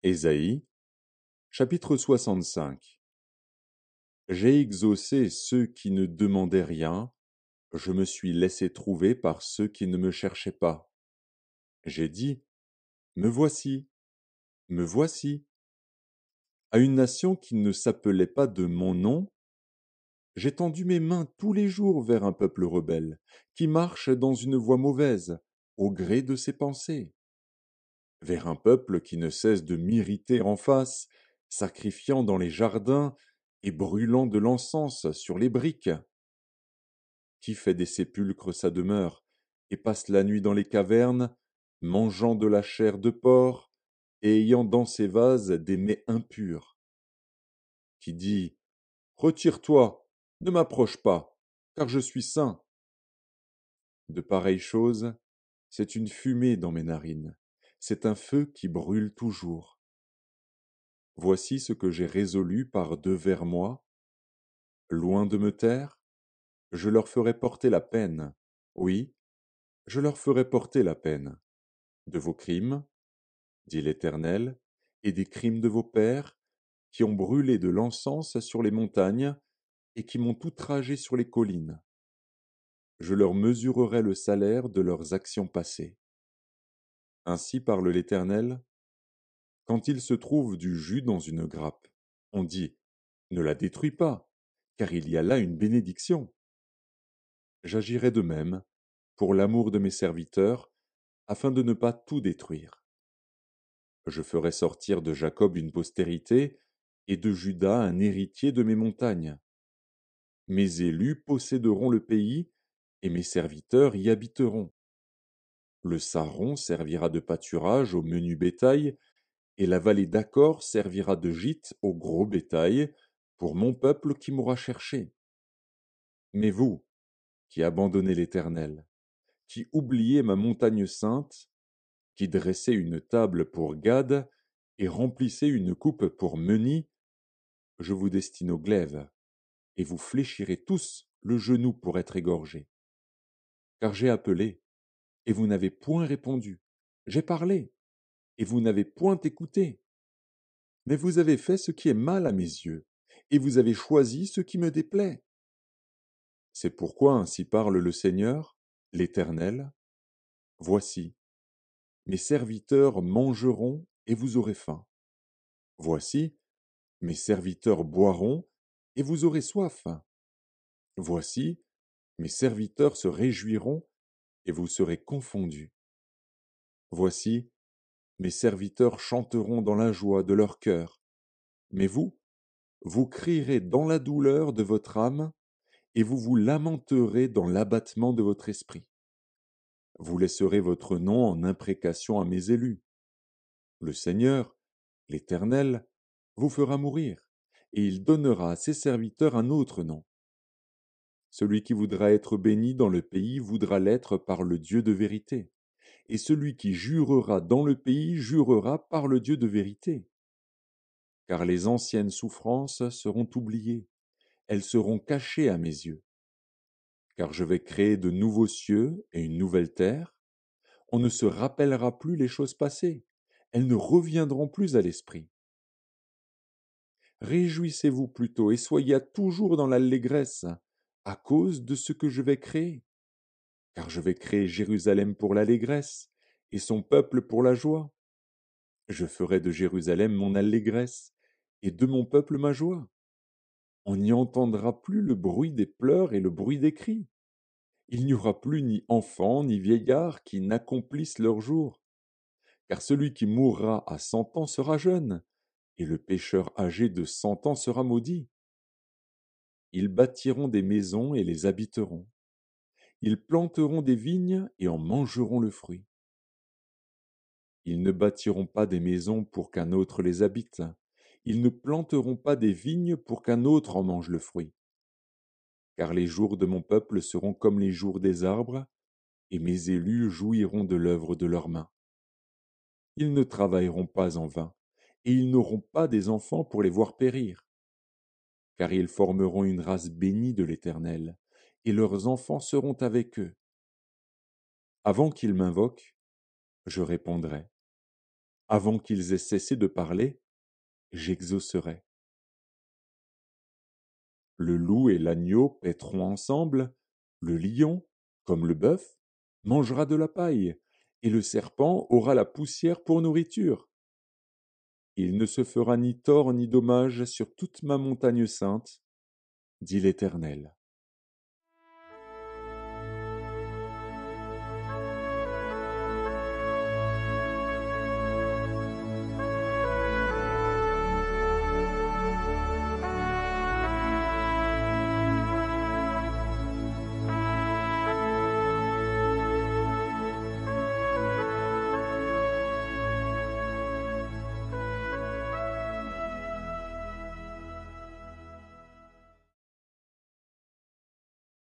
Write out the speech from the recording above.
Ésaïe, chapitre 65. J'ai exaucé ceux qui ne demandaient rien, je me suis laissé trouver par ceux qui ne me cherchaient pas. J'ai dit, me voici, me voici. À une nation qui ne s'appelait pas de mon nom, j'ai tendu mes mains tous les jours vers un peuple rebelle, qui marche dans une voie mauvaise, au gré de ses pensées. Vers un peuple qui ne cesse de m'irriter en face, sacrifiant dans les jardins et brûlant de l'encens sur les briques. Qui fait des sépulcres sa demeure, et passe la nuit dans les cavernes, mangeant de la chair de porc, et ayant dans ses vases des mets impurs. Qui dit, retire-toi, ne m'approche pas, car je suis saint. De pareilles choses, c'est une fumée dans mes narines, c'est un feu qui brûle toujours. Voici ce que j'ai résolu par devers moi. Loin de me taire, je leur ferai porter la peine. Oui, je leur ferai porter la peine. De vos crimes, dit l'Éternel, et des crimes de vos pères, qui ont brûlé de l'encens sur les montagnes et qui m'ont outragé sur les collines. Je leur mesurerai le salaire de leurs actions passées. Ainsi parle l'Éternel. Quand il se trouve du jus dans une grappe, on dit, ne la détruis pas, car il y a là une bénédiction. J'agirai de même, pour l'amour de mes serviteurs, afin de ne pas tout détruire. Je ferai sortir de Jacob une postérité, et de Juda un héritier de mes montagnes. Mes élus posséderont le pays, et mes serviteurs y habiteront. Le Saron servira de pâturage au menu bétail, et la vallée d'Accor servira de gîte au gros bétail, pour mon peuple qui m'aura cherché. Mais vous, qui abandonnez l'Éternel, qui oubliez ma montagne sainte, qui dressez une table pour Gad et remplissez une coupe pour Meni, je vous destine au glaive, et vous fléchirez tous le genou pour être égorgés. Car j'ai appelé, et vous n'avez point répondu. J'ai parlé, et vous n'avez point écouté. Mais vous avez fait ce qui est mal à mes yeux, et vous avez choisi ce qui me déplaît. C'est pourquoi ainsi parle le Seigneur, l'Éternel. Voici, mes serviteurs mangeront, et vous aurez faim. Voici, mes serviteurs boiront, et vous aurez soif. Voici, mes serviteurs se réjouiront, et vous serez confondus. Voici, mes serviteurs chanteront dans la joie de leur cœur. Mais vous, vous crierez dans la douleur de votre âme, et vous vous lamenterez dans l'abattement de votre esprit. Vous laisserez votre nom en imprécation à mes élus. Le Seigneur, l'Éternel, vous fera mourir, et il donnera à ses serviteurs un autre nom. Celui qui voudra être béni dans le pays voudra l'être par le Dieu de vérité, et celui qui jurera dans le pays jurera par le Dieu de vérité. Car les anciennes souffrances seront oubliées, elles seront cachées à mes yeux. Car je vais créer de nouveaux cieux et une nouvelle terre, on ne se rappellera plus les choses passées, elles ne reviendront plus à l'esprit. Réjouissez-vous plutôt et soyez toujours dans l'allégresse, à cause de ce que je vais créer. Car je vais créer Jérusalem pour l'allégresse, et son peuple pour la joie. Je ferai de Jérusalem mon allégresse, et de mon peuple ma joie. On n'y entendra plus le bruit des pleurs et le bruit des cris. Il n'y aura plus ni enfants ni vieillards qui n'accomplissent leur jour. Car celui qui mourra à 100 ans sera jeune, et le pécheur âgé de 100 ans sera maudit. Ils bâtiront des maisons et les habiteront. Ils planteront des vignes et en mangeront le fruit. Ils ne bâtiront pas des maisons pour qu'un autre les habite. Ils ne planteront pas des vignes pour qu'un autre en mange le fruit. Car les jours de mon peuple seront comme les jours des arbres, et mes élus jouiront de l'œuvre de leurs mains. Ils ne travailleront pas en vain, et ils n'auront pas des enfants pour les voir périr. Car ils formeront une race bénie de l'Éternel, et leurs enfants seront avec eux. Avant qu'ils m'invoquent, je répondrai. Avant qu'ils aient cessé de parler, j'exaucerai. Le loup et l'agneau paîtront ensemble, le lion, comme le bœuf, mangera de la paille, et le serpent aura la poussière pour nourriture. Il ne se fera ni tort ni dommage sur toute ma montagne sainte, dit l'Éternel.